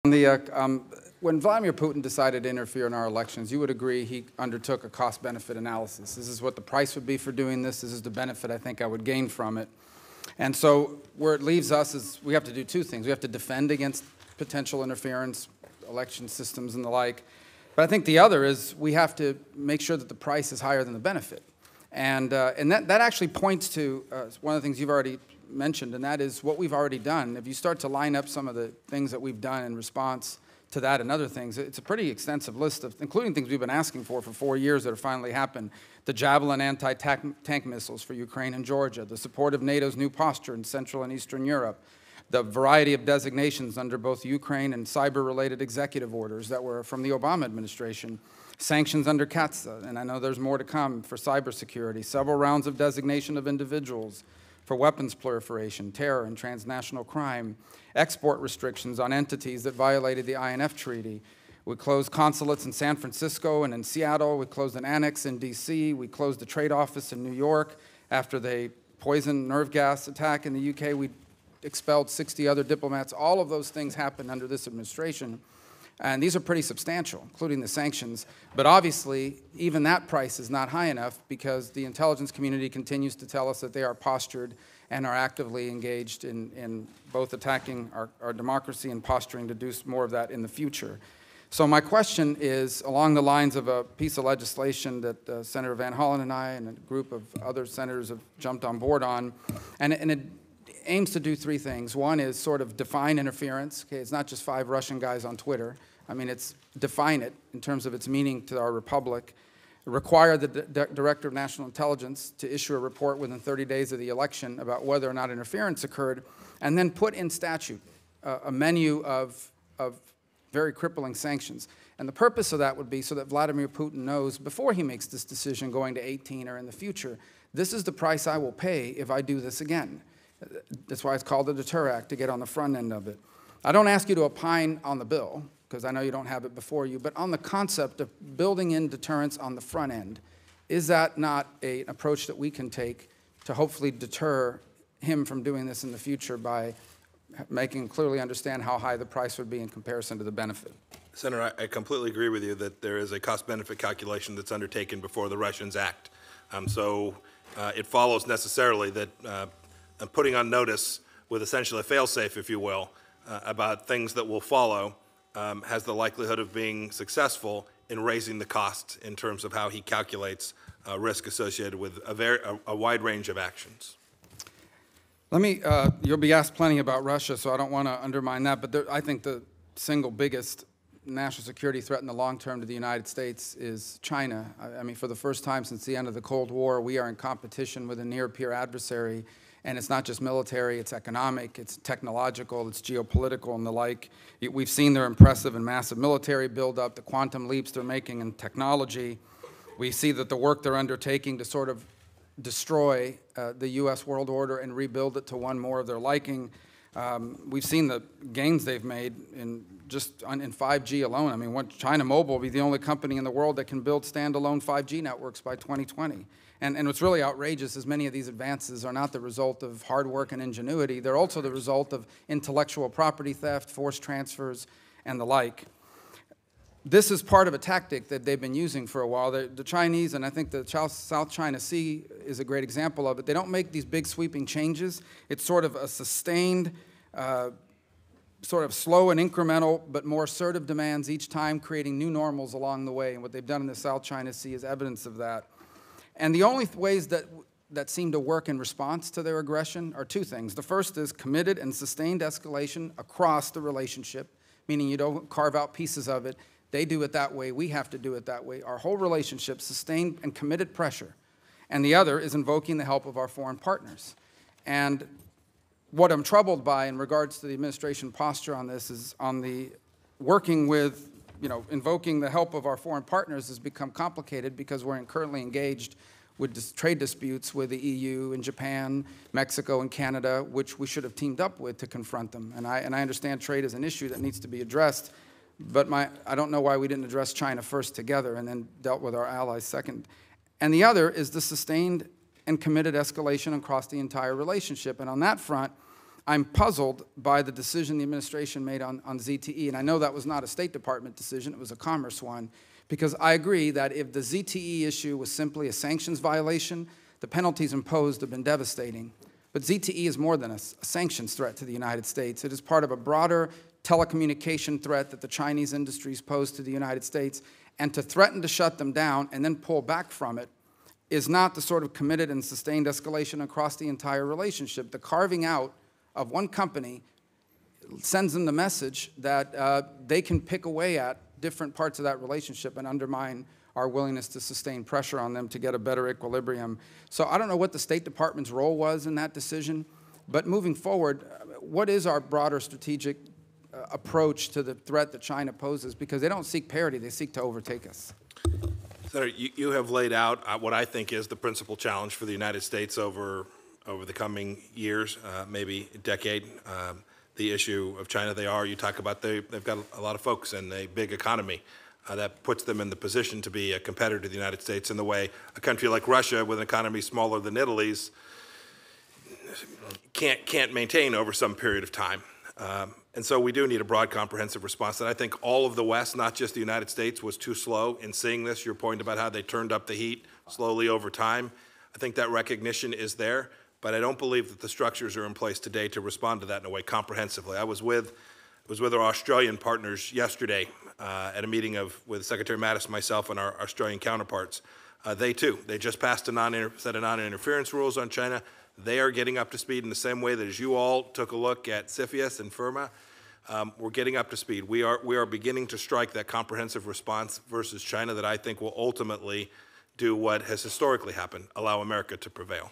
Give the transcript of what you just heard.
When Vladimir Putin decided to interfere in our elections, you would agree he undertook a cost-benefit analysis. This is what the price would be for doing this. This is the benefit I think I would gain from it. And so where it leaves us is we have to do two things. We have to defend against potential interference, election systems and the like. But I think the other is we have to make sure that the price is higher than the benefit. And that actually points to one of the things you've already mentioned, and that is what we've already done. If you start to line up some of the things that we've done in response to that and other things, it's a pretty extensive list of, including things we've been asking for 4 years that have finally happened. The Javelin anti-tank missiles for Ukraine and Georgia, the support of NATO's new posture in Central and Eastern Europe, the variety of designations under both Ukraine and cyber-related executive orders that were from the Obama administration, sanctions under CATSA, and I know there's more to come for cybersecurity, several rounds of designation of individuals for weapons proliferation, terror, and transnational crime, export restrictions on entities that violated the INF Treaty. We closed consulates in San Francisco and in Seattle. We closed an annex in D.C. We closed the trade office in New York. After the poison nerve gas attack in the U.K., we expelled 60 other diplomats. All of those things happened under this administration. And these are pretty substantial, including the sanctions. But obviously, even that price is not high enough because the intelligence community continues to tell us that they are postured and are actively engaged in both attacking our democracy and posturing to do more of that in the future. So my question is along the lines of a piece of legislation that Senator Van Hollen and I and a group of other senators have jumped on board on, and it aims to do three things. One is sort of define interference. Okay, it's not just 5 Russian guys on Twitter. I mean, it's define it in terms of its meaning to our republic. Require the Director of National Intelligence to issue a report within 30 days of the election about whether or not interference occurred, and then put in statute a menu of very crippling sanctions. And the purpose of that would be so that Vladimir Putin knows before he makes this decision going to 18 or in the future, this is the price I will pay if I do this again. That's why it's called the DETER Act, to get on the front end of it. I don't ask you to opine on the bill, because I know you don't have it before you, but on the concept of building in deterrence on the front end, is that not an approach that we can take to hopefully deter him from doing this in the future by making him clearly understand how high the price would be in comparison to the benefit? Senator, I completely agree with you that there is a cost-benefit calculation that's undertaken before the Russians act. So it follows necessarily that putting on notice with essentially a fail-safe, if you will, about things that will follow has the likelihood of being successful in raising the cost in terms of how he calculates risk associated with a wide range of actions. Let me, you'll be asked plenty about Russia, so I don't want to undermine that, but I think the single biggest national security threat in the long term to the United States is China. I mean, for the first time since the end of the Cold War, we are in competition with a near-peer adversary. And it's not just military, it's economic, it's technological, it's geopolitical and the like. We've seen their impressive and massive military buildup, the quantum leaps they're making in technology. We see that the work they're undertaking to sort of destroy the U.S. world order and rebuild it to one more of their liking. We've seen the gains they've made in 5G alone. I mean, China Mobile will be the only company in the world that can build standalone 5G networks by 2020. And what's really outrageous is many of these advances are not the result of hard work and ingenuity. They're also the result of intellectual property theft, forced transfers, and the like. This is part of a tactic that they've been using for a while. The Chinese, and I think the South China Sea is a great example of it, they don't make these big sweeping changes. It's sort of a sustained, sort of slow and incremental, but more assertive demands each time, creating new normals along the way. And what they've done in the South China Sea is evidence of that. And the only ways that seem to work in response to their aggression are two things. The first is committed and sustained escalation across the relationship, meaning you don't carve out pieces of it. They do it that way. We have to do it that way. Our whole relationship, sustained and committed pressure. And the other is invoking the help of our foreign partners. And what I'm troubled by in regards to the administration posture on this is on the working with, invoking the help of our foreign partners has become complicated because we're currently engaged with trade disputes with the EU and Japan, Mexico and Canada, which we should have teamed up with to confront them. And I understand trade is an issue that needs to be addressed, but I don't know why we didn't address China first together and then dealt with our allies second. And the other is the sustained and committed escalation across the entire relationship. And on that front, I'm puzzled by the decision the administration made on ZTE, and I know that was not a State Department decision, it was a Commerce one, because I agree that if the ZTE issue was simply a sanctions violation, the penalties imposed have been devastating. But ZTE is more than a sanctions threat to the United States. It is part of a broader telecommunication threat that the Chinese industries pose to the United States, and to threaten to shut them down and then pull back from it is not the sort of committed and sustained escalation across the entire relationship. The carving out of one company sends them the message that they can pick away at different parts of that relationship and undermine our willingness to sustain pressure on them to get a better equilibrium. So I don't know what the State Department's role was in that decision, but moving forward, what is our broader strategic approach to the threat that China poses? Because they don't seek parity, they seek to overtake us. Senator, you have laid out what I think is the principal challenge for the United States over the coming years, maybe a decade. The issue of China, you talk about they've got a lot of folks and a big economy that puts them in the position to be a competitor to the United States in the way a country like Russia, with an economy smaller than Italy's, can't maintain over some period of time. And so we do need a broad, comprehensive response. And I think all of the West, not just the United States, was too slow in seeing this. Your point about how they turned up the heat slowly over time, I think that recognition is there. But I don't believe that the structures are in place today to respond to that in a way comprehensively. I was with our Australian partners yesterday at a meeting with Secretary Mattis, myself, and our Australian counterparts. They just passed a set of non-interference rules on China. They are getting up to speed in the same way that as you all took a look at CFIUS and FIRMA, we're getting up to speed. We are beginning to strike that comprehensive response versus China that I think will ultimately do what has historically happened, allow America to prevail.